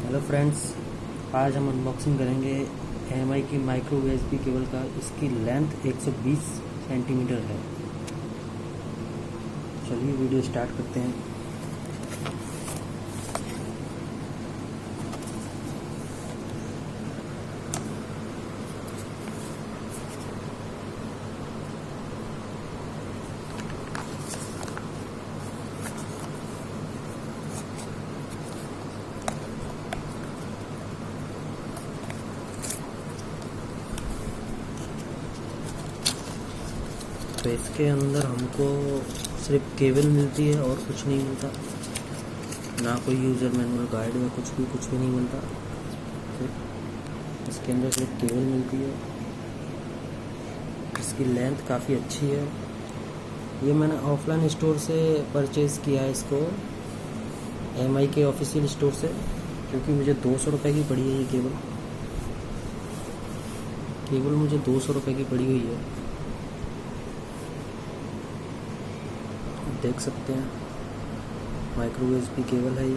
Hello friends, आज हम unboxing करेंगे एमआई की माइक्रो यूएसबी केबल का। इसकी लेंथ 120 सेंटीमीटर है। चलिए वीडियो स्टार्ट करते हैं। तो इसके अंदर हमको सिर्फ केबल मिलती है और कुछ नहीं मिलता, ना कोई यूज़र मैनुअल गाइड या कुछ भी नहीं मिलता। सिर्फ इसके अंदर सिर्फ केबल मिलती है। इसकी लेंथ काफ़ी अच्छी है। ये मैंने ऑफलाइन स्टोर से परचेज़ किया है इसको, एमआई के ऑफिशियल स्टोर से, क्योंकि मुझे 200 रुपये की पड़ी है। ये केबल मुझे 200 रुपये की पड़ी हुई है। देख सकते हैं, माइक्रो यूएसबी केबल है ये।